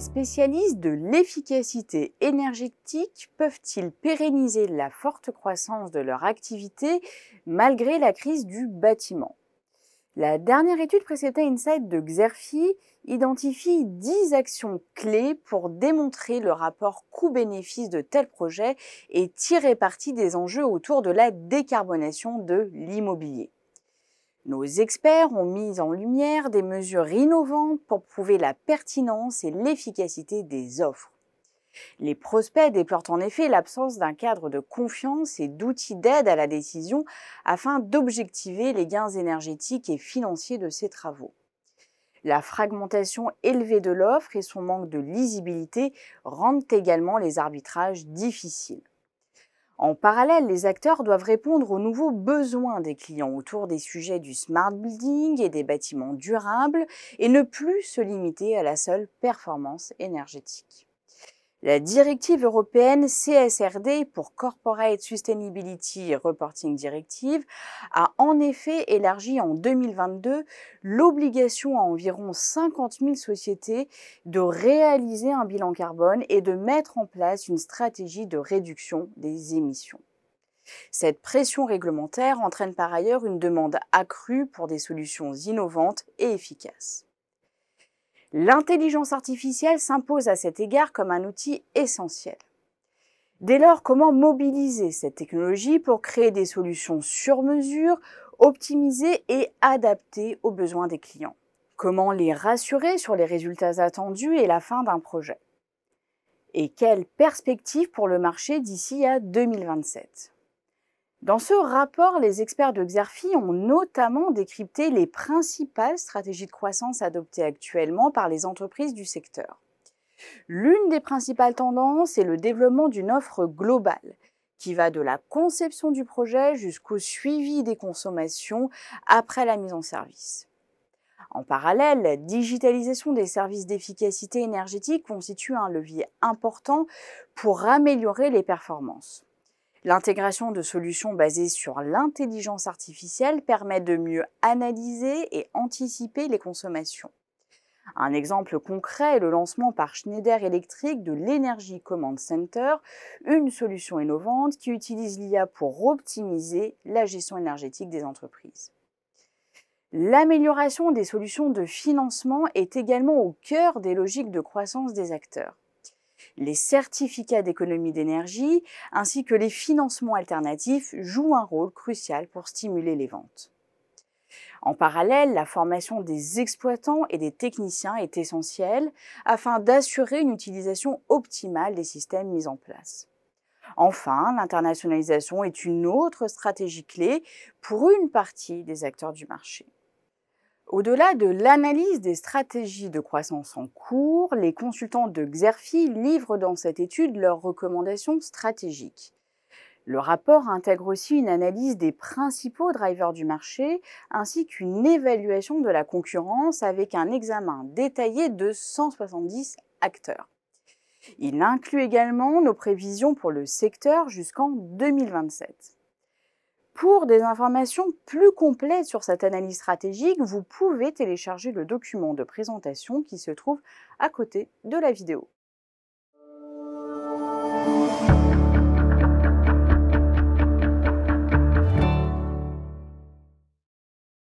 spécialistes de l'efficacité énergétique peuvent-ils pérenniser la forte croissance de leur activité malgré la crise du bâtiment? La dernière étude Précédent Insight de Xerfi identifie 10 actions clés pour démontrer le rapport coût-bénéfice de tels projets et tirer parti des enjeux autour de la décarbonation de l'immobilier. Nos experts ont mis en lumière des mesures innovantes pour prouver la pertinence et l'efficacité des offres. Les prospects déplorent en effet l'absence d'un cadre de confiance et d'outils d'aide à la décision afin d'objectiver les gains énergétiques et financiers de ces travaux. La fragmentation élevée de l'offre et son manque de lisibilité rendent également les arbitrages difficiles. En parallèle, les acteurs doivent répondre aux nouveaux besoins des clients autour des sujets du smart building et des bâtiments durables et ne plus se limiter à la seule performance énergétique. La directive européenne CSRD pour Corporate Sustainability Reporting Directive a en effet élargi en 2022 l'obligation à environ 50 000 sociétés de réaliser un bilan carbone et de mettre en place une stratégie de réduction des émissions. Cette pression réglementaire entraîne par ailleurs une demande accrue pour des solutions innovantes et efficaces. L'intelligence artificielle s'impose à cet égard comme un outil essentiel. Dès lors, comment mobiliser cette technologie pour créer des solutions sur mesure, optimisées et adaptées aux besoins des clients? Comment les rassurer sur les résultats attendus et la fin d'un projet? Et quelles perspectives pour le marché d'ici à 2027? Dans ce rapport, les experts de Xerfi ont notamment décrypté les principales stratégies de croissance adoptées actuellement par les entreprises du secteur. L'une des principales tendances est le développement d'une offre globale, qui va de la conception du projet jusqu'au suivi des consommations après la mise en service. En parallèle, la digitalisation des services d'efficacité énergétique constitue un levier important pour améliorer les performances. L'intégration de solutions basées sur l'intelligence artificielle permet de mieux analyser et anticiper les consommations. Un exemple concret est le lancement par Schneider Electric de l'Energy Command Center, une solution innovante qui utilise l'IA pour optimiser la gestion énergétique des entreprises. L'amélioration des solutions de financement est également au cœur des logiques de croissance des acteurs. Les certificats d'économie d'énergie ainsi que les financements alternatifs jouent un rôle crucial pour stimuler les ventes. En parallèle, la formation des exploitants et des techniciens est essentielle afin d'assurer une utilisation optimale des systèmes mis en place. Enfin, l'internationalisation est une autre stratégie clé pour une partie des acteurs du marché. Au-delà de l'analyse des stratégies de croissance en cours, les consultants de Xerfi livrent dans cette étude leurs recommandations stratégiques. Le rapport intègre aussi une analyse des principaux drivers du marché ainsi qu'une évaluation de la concurrence avec un examen détaillé de 170 acteurs. Il inclut également nos prévisions pour le secteur jusqu'en 2027. Pour des informations plus complètes sur cette analyse stratégique, vous pouvez télécharger le document de présentation qui se trouve à côté de la vidéo.